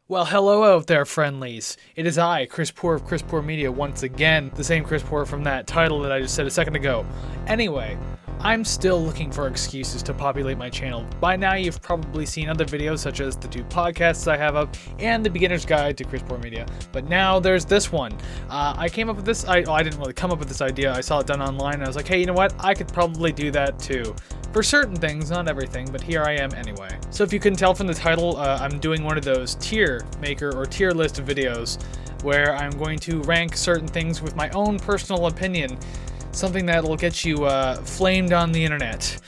Well, hello out there, friendlies. It is I, Kris Poore of Kris Poore Media, once again, the same Kris Poore from that title that I just said a second ago. Anyway, I'm still looking for excuses to populate my channel. By now, you've probably seen other videos such as the two podcasts I have up and the beginner's guide to Kris Poore Media. But now there's this one. I came up with this. I didn't really come up with this idea. I saw it done online, and I was like, hey, you know what? I could probably do that too. For certain things, not everything, but here I am anyway. So if you couldn't tell from the title, I'm doing one of those tier maker or tier list videos where I'm going to rank certain things with my own personal opinion. Something that'll get you flamed on the internet.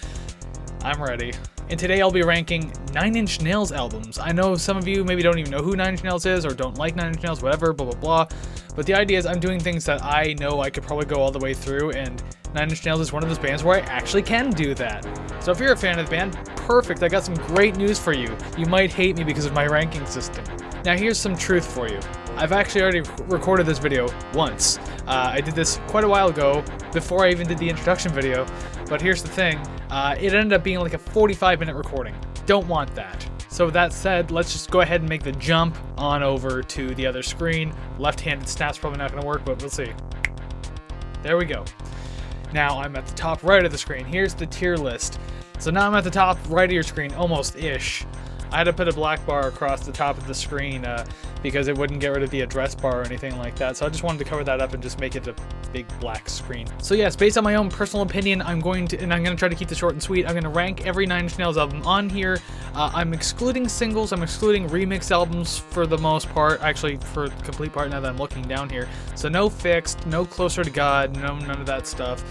I'm ready. And today I'll be ranking 9 Inch Nails albums. I know some of you maybe don't even know who 9 Inch Nails is or don't like 9 Inch Nails, whatever, blah, blah, blah. But the idea is I'm doing things that I know I could probably go all the way through, and 9 Inch Nails is one of those bands where I actually can do that. So if you're a fan of the band, perfect, I got some great news for you. You might hate me because of my ranking system. Now here's some truth for you. I've actually already recorded this video once. I did this quite a while ago, before I even did the introduction video, but here's the thing, it ended up being like a 45-minute recording. Don't want that. So with that said, let's just go ahead and make the jump on over to the other screen. Left-handed snap's probably not going to work, but we'll see. There we go. Now I'm at the top right of the screen. Here's the tier list. So now I'm at the top right of your screen, almost-ish. I had to put a black bar across the top of the screen because it wouldn't get rid of the address bar or anything like that. So I just wanted to cover that up and just make it a big black screen. So yes, based on my own personal opinion, I'm going to try to keep this short and sweet. I'm going to rank every 9 Inch Nails album on here. I'm excluding singles. I'm excluding remix albums for the most part. Actually, for the complete part now that I'm looking down here. So no Fixed, no Closer to God, none of that stuff.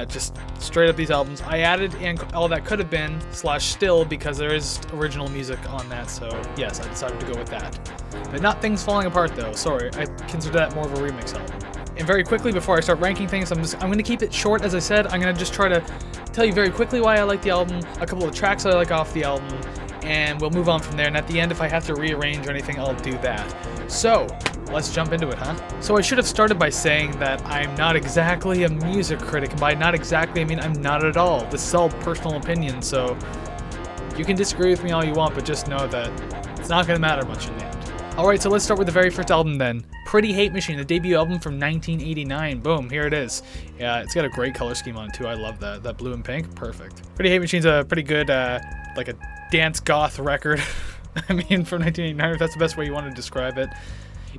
Just straight up these albums. I added and all that could have been /still because there is original music on that, so yes, I decided to go with that. But not Things Falling Apart though, sorry, I consider that more of a remix album. And very quickly before I start ranking things, I'm going to keep it short as I said. I'm going to just try to tell you very quickly why I like the album, a couple of tracks I like off the album, and we'll move on from there, and at the end if I have to rearrange or anything, I'll do that. So, let's jump into it, huh? So I should have started by saying that I'm not exactly a music critic, and by not exactly I mean I'm not at all. This is all personal opinion, so you can disagree with me all you want, but just know that it's not going to matter much in the end. Alright, so let's start with the very first album then. Pretty Hate Machine, the debut album from 1989. Boom, here it is. Yeah, it's got a great color scheme on it too, I love that. That blue and pink, perfect. Pretty Hate Machine's a pretty good, like a dance goth record. I mean, from 1989, if that's the best way you want to describe it.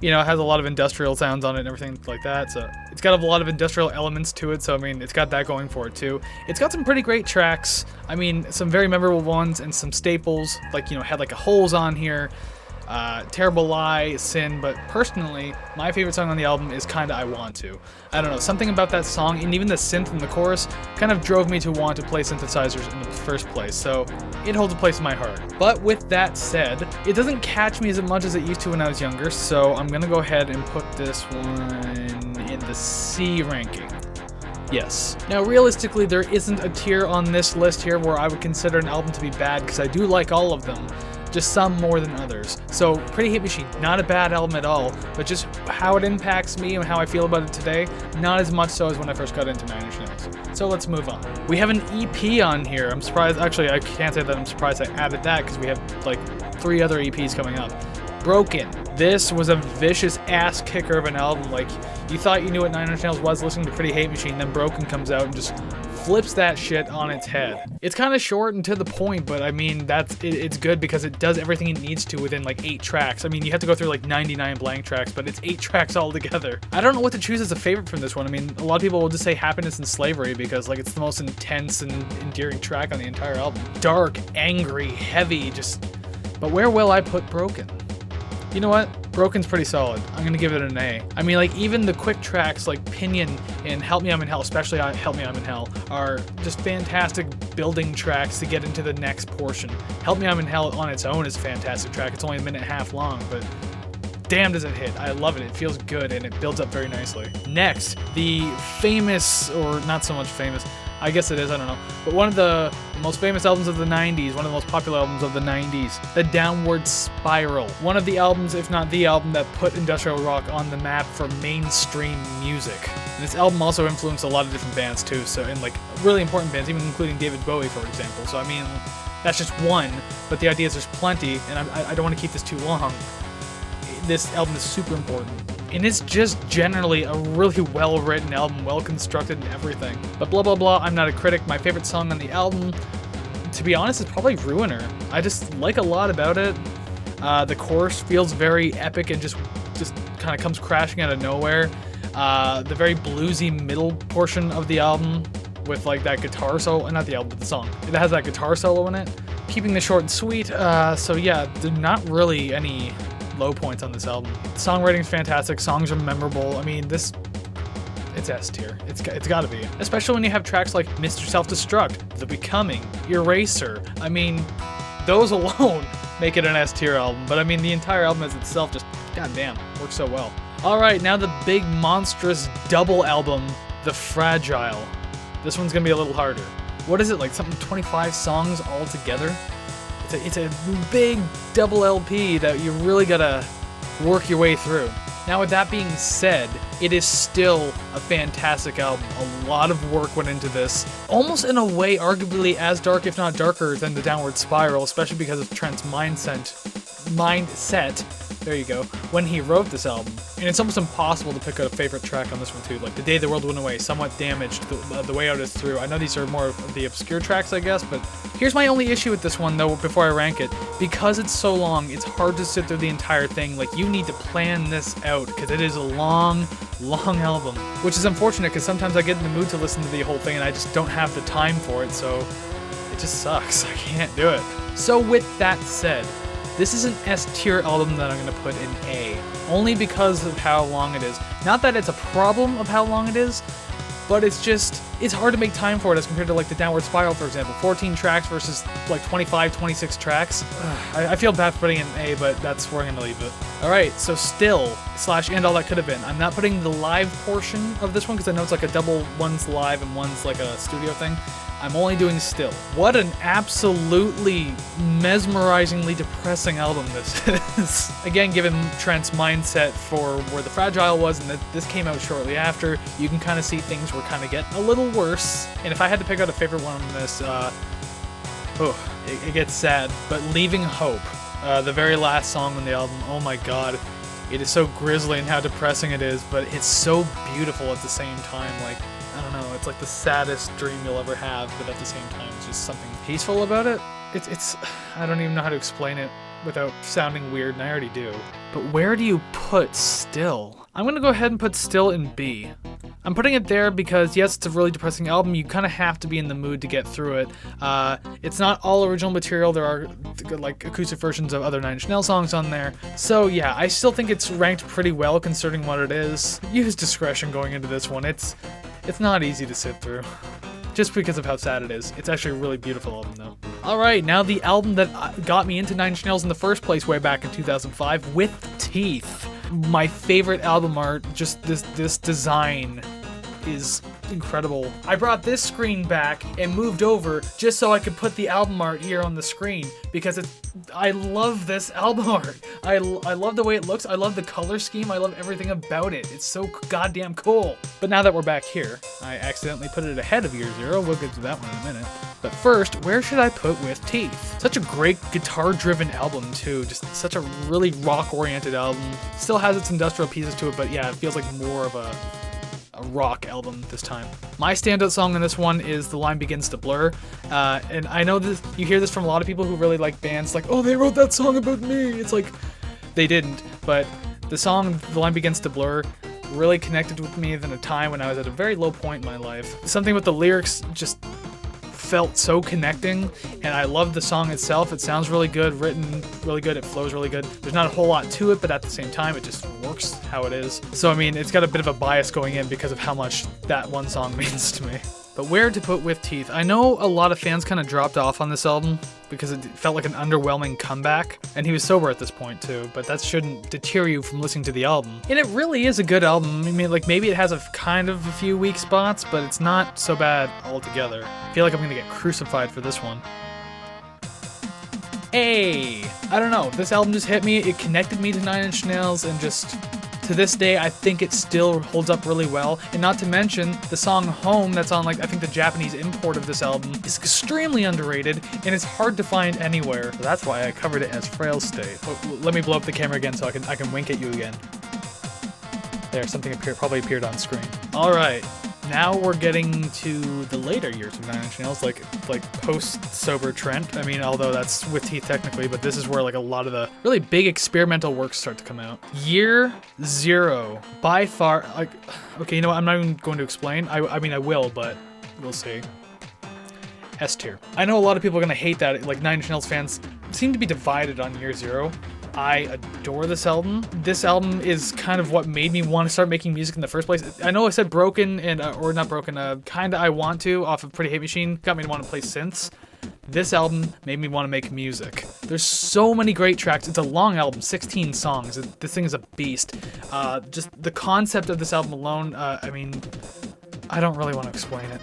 You know, it has a lot of industrial sounds on it and everything like that, so it's got a lot of industrial elements to it, so I mean, it's got that going for it too. It's got some pretty great tracks, I mean, some very memorable ones and some staples, like, you know, had like a Holes on here, Terrible Lie, Sin, but personally, my favorite song on the album is Kinda I Want To. I don't know, something about that song, and even the synth in the chorus, kind of drove me to want to play synthesizers in the first place, so it holds a place in my heart. But with that said, it doesn't catch me as much as it used to when I was younger, so I'm gonna go ahead and put this one in the C ranking. Yes. Now realistically, there isn't a tier on this list here where I would consider an album to be bad, because I do like all of them. Just some more than others. So Pretty Hate Machine, not a bad album at all, but just how it impacts me and how I feel about it today, not as much so as when I first got into 9 Inch Nails. So let's move on. We have an EP on here. I'm surprised, actually I can't say that I'm surprised I added that because we have like 3 other EPs coming up. Broken. This was a vicious ass kicker of an album. Like, you thought you knew what 9 Inch Nails was listening to Pretty Hate Machine, then Broken comes out and just flips that shit on its head. It's kind of short and to the point, but I mean, it's good because it does everything it needs to within like 8 tracks. I mean, you have to go through like 99 blank tracks, but it's 8 tracks all together. I don't know what to choose as a favorite from this one. I mean, a lot of people will just say Happiness and Slavery because like it's the most intense and endearing track on the entire album. Dark, angry, heavy, but where will I put Broken? You know what? Broken's pretty solid. I'm gonna give it an A. I mean, like, even the quick tracks like Pinion and Help Me I'm in Hell, especially Help Me I'm in Hell, are just fantastic building tracks to get into the next portion. Help Me I'm in Hell on its own is a fantastic track. It's only 1.5 minutes long, but damn does it hit. I love it. It feels good and it builds up very nicely. Next, the famous, or not so much famous, I guess it is, I don't know, but one of the most famous albums of the 90s, one of the most popular albums of the 90s, The Downward Spiral. One of the albums, if not the album, that put industrial rock on the map for mainstream music. And this album also influenced a lot of different bands too, so, and like really important bands, even including David Bowie, for example. So I mean, That's just one, but the idea is there's plenty, and I don't want to keep this too long. This album is super important. And it's just generally a really well-written album, well-constructed and everything. But blah blah blah, I'm not a critic. My favorite song on the album, to be honest, is probably Ruiner. I just like a lot about it. The chorus feels very epic and just kind of comes crashing out of nowhere. The very bluesy middle portion of the album with like that guitar solo, not the album, but the song. It has that guitar solo in it. Keeping this short and sweet, so yeah, there's not really any low points on this album. Songwriting's fantastic, songs are memorable. I mean, it's S tier. It's gotta be. Especially when you have tracks like Mr. Self-Destruct, The Becoming, Eraser. I mean, those alone make it an S tier album, but I mean, the entire album as itself just, goddamn, works so well. Alright, now the big monstrous double album, The Fragile. This one's gonna be a little harder. What is it, like something 25 songs all together? It's a big double LP that you really gotta work your way through. Now with that being said, it is still a fantastic album. A lot of work went into this. Almost in a way arguably as dark if not darker than The Downward Spiral, especially because of Trent's mindset, there you go, when he wrote this album. And it's almost impossible to pick out a favorite track on this one too. Like The Day the World Went Away, Somewhat Damaged, The Way Out Is Through. I know these are more of the obscure tracks, I guess, but here's my only issue with this one though before I rank it. Because it's so long, it's hard to sit through the entire thing. Like, you need to plan this out because it is a long album. Which is unfortunate because sometimes I get in the mood to listen to the whole thing and I just don't have the time for it, so it just sucks. I can't do it. So with that said, this is an S tier album that I'm going to put in A, only because of how long it is. Not that it's a problem of how long it is, but it's hard to make time for it as compared to like The Downward Spiral, for example. 14 tracks versus like 25, 26 tracks. I feel bad for putting it in A, but that's where I'm going to leave it. Alright, so Still / And All That Could Have Been. I'm not putting the live portion of this one because I know it's like a double, one's live and one's like a studio thing. I'm only doing Still. What an absolutely mesmerizingly depressing album this is. Again, given Trent's mindset for where The Fragile was and that this came out shortly after, you can kind of see things were kind of getting a little worse. And if I had to pick out a favorite one on this, it gets sad. But Leaving Hope, the very last song on the album, oh my god. It is so grisly in how depressing it is, but it's so beautiful at the same time. Like, I don't know, it's like the saddest dream you'll ever have, but at the same time, it's just something peaceful about it. It's I don't even know how to explain it without sounding weird, and I already do. But where do you put Still? I'm gonna go ahead and put Still in B. I'm putting it there because, yes, it's a really depressing album. You kind of have to be in the mood to get through it. It's not all original material. There are like acoustic versions of other Nine Inch Nails songs on there. So yeah, I still think it's ranked pretty well considering what it is. Use discretion going into this one. It's not easy to sit through, just because of how sad it is. It's actually a really beautiful album, though. Alright, now the album that got me into Nine Inch Nails in the first place way back in 2005, With Teeth. My favorite album art, just this design is incredible. I brought this screen back and moved over just so I could put the album art here on the screen because I love this album art. I love the way it looks. I love the color scheme. I love everything about it. It's so goddamn cool. But now that we're back here, I accidentally put it ahead of Year Zero. We'll get to that one in a minute. But first, where should I put With Teeth? Such a great guitar-driven album too. Just such a really rock-oriented album. Still has its industrial pieces to it, but yeah, it feels like more of a rock album this time. My standout song on this one is The Line Begins to Blur, and I know this, you hear this from a lot of people who really like bands, like, oh, they wrote that song about me. It's like, they didn't, but the song The Line Begins to Blur really connected with me in a time when I was at a very low point in my life. Something with the lyrics just felt so connecting, and I love the song itself. It sounds really good, written really good, it flows really good. There's not a whole lot to it, but at the same time, it just works how it is. So I mean, it's got a bit of a bias going in because of how much that one song means to me. But where to put With Teeth? I know a lot of fans kind of dropped off on this album because it felt like an underwhelming comeback, and he was sober at this point too, but that shouldn't deter you from listening to the album. And it really is a good album. I mean, like, maybe it has a kind of a few weak spots, but it's not so bad altogether. I feel like I'm gonna get crucified for this one. I don't know, this album just hit me. It connected me to Nine Inch Nails and just To this day, I think it still holds up really well. And not to mention, the song Home that's on, like, I think the Japanese import of this album is extremely underrated, and it's hard to find anywhere. So that's why I covered it as Frail State. Let me blow up the camera again so I can wink at you again. There, something probably appeared on screen. All right. Now we're getting to the later years of 9 Inch Nails, like post-sober Trent. I mean, although that's with teeth technically, but this is where like a lot of the really big experimental works start to come out. Year 0, by far, like, okay, you know what, I'm not even going to explain. I mean, I will, but we'll see. S tier. I know a lot of people are gonna hate that, like 9 Inch Nails fans seem to be divided on Year 0. I adore this album. This album is kind of what made me want to start making music in the first place. I know I said Broken and, or not Broken, Kinda I Want To off of Pretty Hate Machine got me to want to play synths. This album made me want to make music. There's so many great tracks. It's a long album, 16 songs. This thing is a beast. Just the concept of this album alone, I mean, I don't really want to explain it.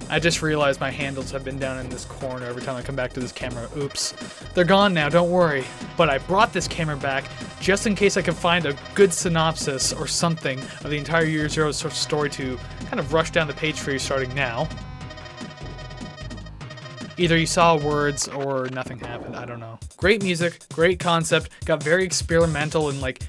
I just realized my handles have been down in this corner every time I come back to this camera. Oops. They're gone now, don't worry. But I brought this camera back just in case I could find a good synopsis or something of the entire Year 0 story to kind of rush down the page for you starting now. Either you saw words or nothing happened, I don't know. Great music, great concept, got very experimental and like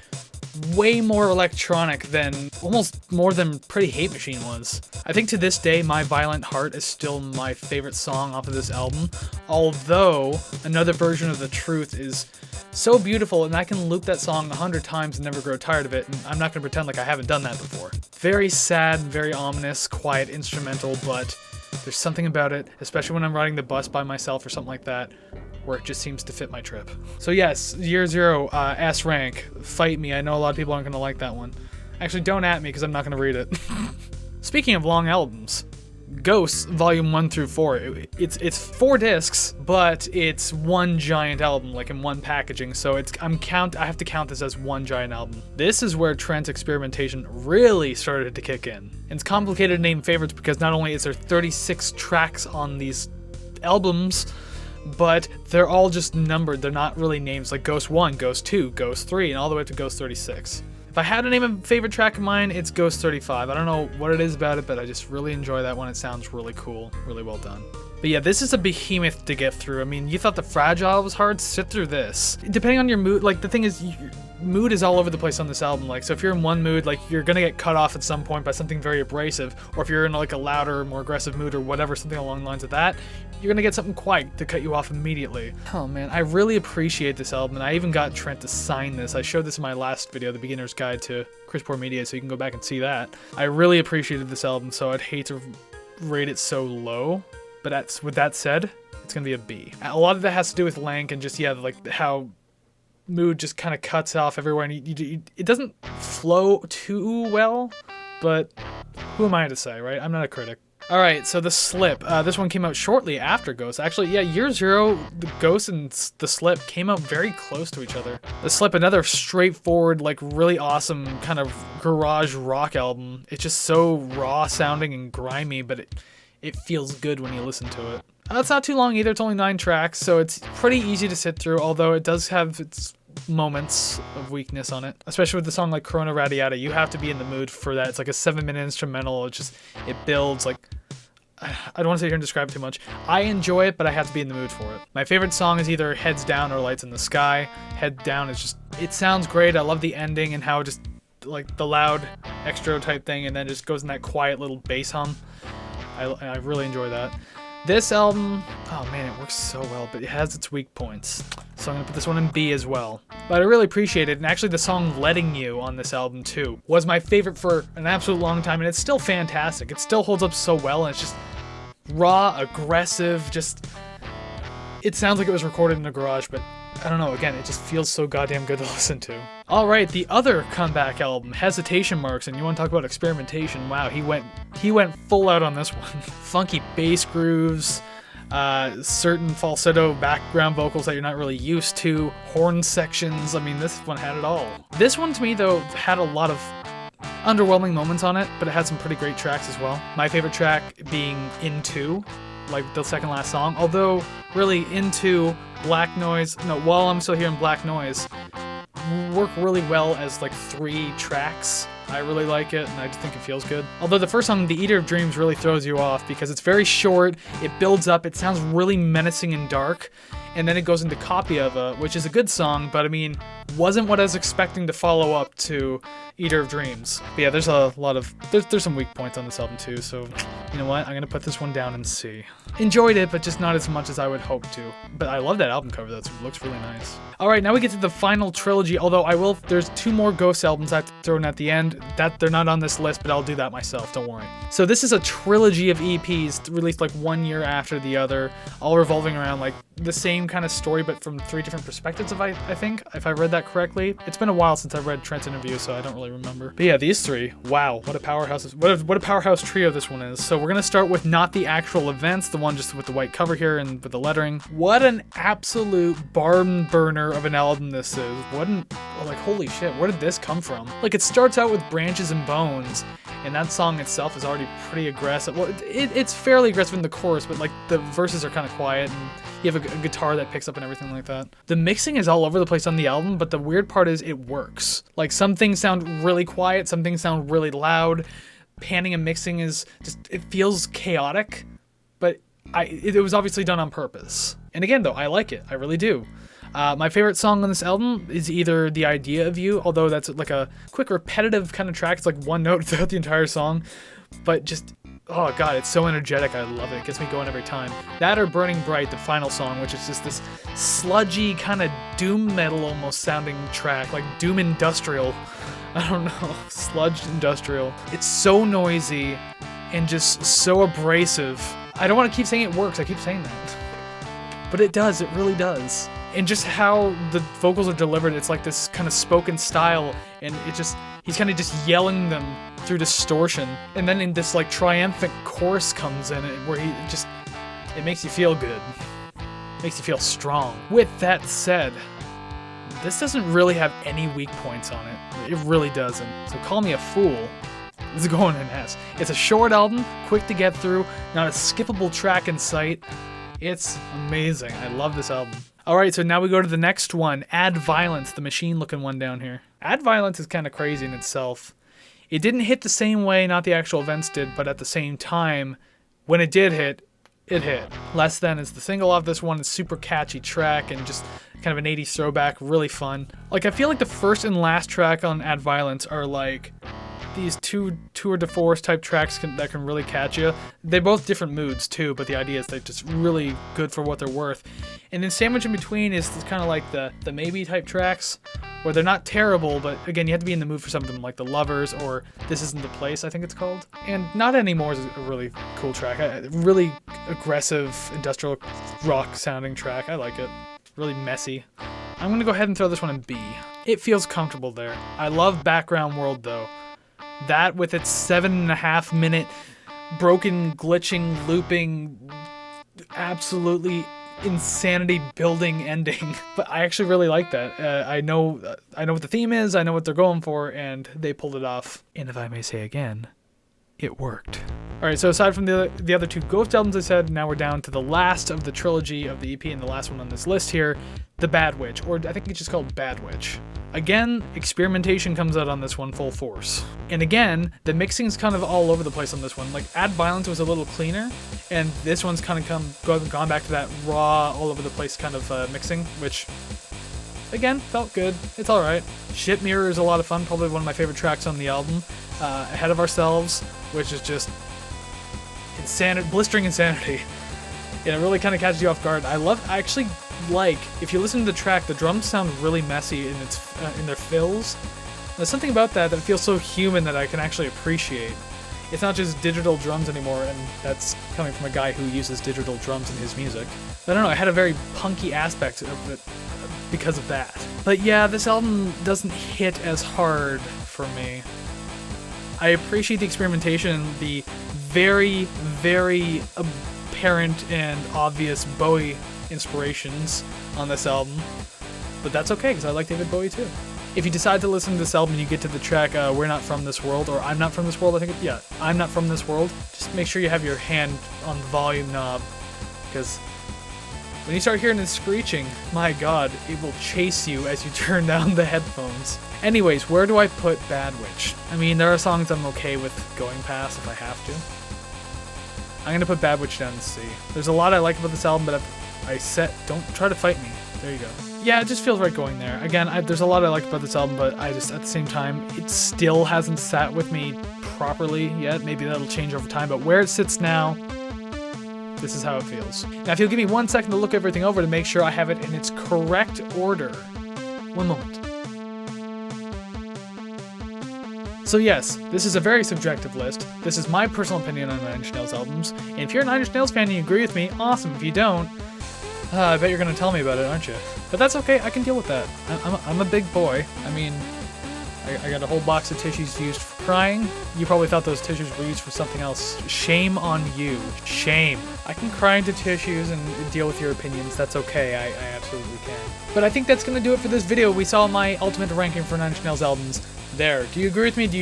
way more electronic than, almost more than Pretty Hate Machine was. I think to this day, My Violent Heart is still my favorite song off of this album, although another version of The Truth is so beautiful and I can loop that song 100 times and never grow tired of it, and I'm not going to pretend like I haven't done that before. Very sad, very ominous, quiet instrumental, but there's something about it, especially when I'm riding the bus by myself or something like that, where it just seems to fit my trip. So yes, Year 0, S rank, fight me. I know a lot of people aren't gonna like that one. Actually, don't at me because I'm not gonna read it. Speaking of long albums, Ghosts Volume 1 through 4. It's 4 discs, but it's one giant album, like in one packaging. So I have to count this as one giant album. This is where Trent's experimentation really started to kick in. And it's complicated to name favorites because not only is there 36 tracks on these albums, but they're all just numbered. They're not really names, like Ghost 1, Ghost 2, Ghost 3, and all the way up to Ghost 36. If I had to name a favorite track of mine, it's Ghost 35. I don't know what it is about it, but I just really enjoy that one. It sounds really cool, really well done. But yeah, this is a behemoth to get through. I mean, you thought the Fragile was hard? Sit through this. Depending on your mood, like the thing is, mood is all over the place on this album. Like, so if you're in one mood, like you're gonna get cut off at some point by something very abrasive, or if you're in like a louder, more aggressive mood or whatever, something along the lines of that, you're gonna get something quiet to cut you off immediately. Oh man, I really appreciate this album, and I even got Trent to sign this. I showed this in my last video, The Beginner's Guide to Kris Poore Media, so you can go back and see that. I really appreciated this album, so I'd hate to rate it so low. But with that said, it's gonna be a B. A lot of that has to do with Lank and just, yeah, like how mood just kind of cuts off everywhere, and it doesn't flow too well, but who am I to say, right? I'm not a critic. All right, so The Slip. This one came out shortly after Ghost. Actually, yeah, Year 0, the Ghost and The Slip came out very close to each other. The Slip, another straightforward, like really awesome kind of garage rock album. It's just so raw sounding and grimy, but it feels good when you listen to it. It's not too long either. It's only 9 tracks, so it's pretty easy to sit through, although it does have its moments of weakness on it, especially with the song like Corona Radiata. You have to be in the mood for that. It's like a 7-minute instrumental. It builds like, I don't want to sit here and describe it too much. I enjoy it, but I have to be in the mood for it. My favorite song is either Heads Down or Lights in the Sky. Head Down is just, it sounds great. I love the ending and how it just, like the loud extra type thing, and then just goes in that quiet little bass hum. I really enjoy that. This album, oh man, it works so well, but it has its weak points. So I'm gonna put this one in B as well. But I really appreciate it, and actually the song Letting You on this album too was my favorite for an absolute long time, and it's still fantastic. It still holds up so well, and it's just raw, aggressive, just, it sounds like it was recorded in a garage, but I don't know, again, it just feels so goddamn good to listen to. Alright, the other comeback album, Hesitation Marks, and you want to talk about experimentation, wow, he went full out on this one. Funky bass grooves, certain falsetto background vocals that you're not really used to, horn sections, I mean, this one had it all. This one to me, though, had a lot of underwhelming moments on it, but it had some pretty great tracks as well. My favorite track being Into, like the second last song, although really Into, Black Noise, no, While I'm Still Here in Black Noise, work really well as like 3 tracks. I really like it, and I just think it feels good. Although the first song, The Eater of Dreams, really throws you off because it's very short, it builds up, it sounds really menacing and dark, and then it goes into Copy of a, which is a good song, but I mean, wasn't what I was expecting to follow up to Eater of Dreams. But yeah, there's a lot of, there's some weak points on this album too, so you know what, I'm gonna put this one down in C. Enjoyed it, but just not as much as I would hope to. But I love that album cover, that looks really nice. Alright, now we get to the final trilogy, although there's 2 more Ghost albums I have to throw in at the end. That they're not on this list, but I'll do that myself, don't worry. So this is a trilogy of EPs released like 1 year after the other, all revolving around like the same kind of story, but from 3 different perspectives, I think, if I read that correctly. It's been a while since I've read Trent's interview, so I don't really remember. But yeah, these 3, wow, what a powerhouse, what a powerhouse trio this one is. So we're gonna start with not the actual events, the one just with the white cover here and with the lettering. What an absolute barn burner of an album this is. Like, holy shit, where did this come from? Like, it starts out with Branches and Bones, and that song itself is already pretty aggressive. Well, it's fairly aggressive in the chorus, but like the verses are kind of quiet, and you have a guitar that picks up and everything like that. The mixing is all over the place on the album, but the weird part is it works. Like, some things sound really quiet, some things sound really loud. Panning and mixing is just, it feels chaotic, but it was obviously done on purpose. And again, though, I like it. I really do. My favorite song on this album is either The Idea of You, although that's like a quick, repetitive kind of track. It's like one note throughout the entire song, but just, oh god, it's so energetic. I love it. It gets me going every time. That or Burning Bright, the final song, which is just this sludgy kind of doom metal almost sounding track, like doom industrial. I don't know, sludge industrial. It's so noisy and just so abrasive. I don't want to keep saying it works. I keep saying that, but it does. It really does. And just how the vocals are delivered, it's like this kind of spoken style, and he's kind of just yelling them through distortion. And then in this like triumphant chorus comes in where it makes you feel good. Makes you feel strong. With that said, this doesn't really have any weak points on it. It really doesn't. So call me a fool. This is going in S. It's a short album, quick to get through, not a skippable track in sight. It's amazing. I love this album. Alright, so now we go to the next one, Add Violence, the machine-looking one down here. Add Violence is kind of crazy in itself. It didn't hit the same way, not the actual events did, but at the same time, when it did hit, it hit. Less Than is the single off this one. It's super catchy track and just kind of an 80s throwback, really fun. Like, I feel like the first and last track on Add Violence are like these two tour de force type tracks that can really catch you. They're both different moods too, but the idea is they're just really good for what they're worth. And then sandwiched in between is kind of like the maybe type tracks, where they're not terrible, but again, you have to be in the mood for something like The Lovers or This Isn't the Place, I think it's called. And Not Anymore is a really cool track. A really aggressive industrial rock sounding track. I like it. Really messy. I'm gonna go ahead and throw this one in B. It feels comfortable there. I love Background World though. That with its 7.5 minute broken, glitching, looping, absolutely insanity building ending. But I actually really like that. I know what the theme is, I know what they're going for, and they pulled it off. And if I may say again, it worked. Alright, so aside from the other 2 Ghost albums I said, now we're down to the last of the trilogy of the EP and the last one on this list here, The Bad Witch, or I think it's just called Bad Witch. Again, experimentation comes out on this one full force. And again, the mixing's kind of all over the place on this one. Like, Add Violence was a little cleaner, and this one's kind of gone back to that raw, all over the place kind of mixing, which, again, felt good. It's alright. Shit Mirror is a lot of fun, probably one of my favorite tracks on the album. Ahead of Ourselves, which is just blistering insanity. And it really kind of catches you off guard. I actually like, if you listen to the track, the drums sound really messy in their fills. There's something about that feels so human that I can actually appreciate. It's not just digital drums anymore, and that's coming from a guy who uses digital drums in his music. But I don't know, it had a very punky aspect of it because of that. But yeah, this album doesn't hit as hard for me. I appreciate the experimentation, the very, very apparent and obvious Bowie inspirations on this album, but that's okay because I like David Bowie too. If you decide to listen to this album and you get to the track We're Not From This World, or I'm Not From This World, I think I'm Not From This World, just make sure you have your hand on the volume knob, because When you start hearing this screeching, my god, it will chase you as you turn down the headphones. Anyways, where do I put Bad Witch? I mean, there are songs I'm okay with going past if I have to. I'm gonna put Bad Witch down in C. There's a lot I like about this album, but don't try to fight me. There you go. Yeah, it just feels right going there. Again, there's a lot I like about this album, but I just, at the same time, it still hasn't sat with me properly yet. Maybe that'll change over time, but where it sits now, this is how it feels. Now, if you'll give me 1 second to look everything over to make sure I have it in its correct order. One moment. So yes, this is a very subjective list. This is my personal opinion on Nine Inch Nails albums, and if you're a Nine Inch Nails fan and you agree with me, awesome. If you don't, I bet you're gonna tell me about it, aren't you? But that's okay, I can deal with that. I'm a big boy. I mean, I got a whole box of tissues used for crying. You probably thought those tissues were used for something else. Shame on you. Shame. I can cry into tissues and deal with your opinions. That's okay, I absolutely can. But I think that's gonna do it for this video. We saw my ultimate ranking for Nine Inch Nails albums there. Do you agree with me? Do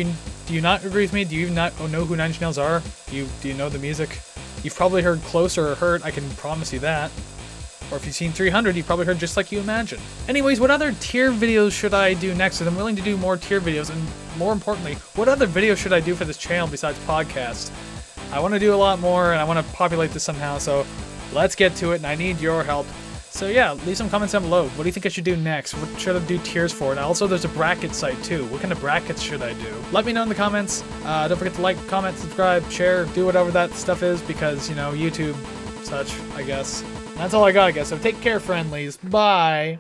you not agree with me? Do you not know who Nine Inch Nails are? Do you know the music? You've probably heard Closer or Hurt, I can promise you that. Or if you've seen 300, you've probably heard Just Like You Imagine. Anyways, what other tier videos should I do next? Because I'm willing to do more tier videos, and more importantly, what other videos should I do for this channel besides podcasts? I want to do a lot more, and I want to populate this somehow, so let's get to it, and I need your help. So yeah, leave some comments down below. What do you think I should do next? What should I do tiers for? And also, there's a bracket site too. What kind of brackets should I do? Let me know in the comments. Don't forget to like, comment, subscribe, share, do whatever that stuff is, because, you know, YouTube, such, I guess. That's all I got, I guess. So take care, friendlies. Bye.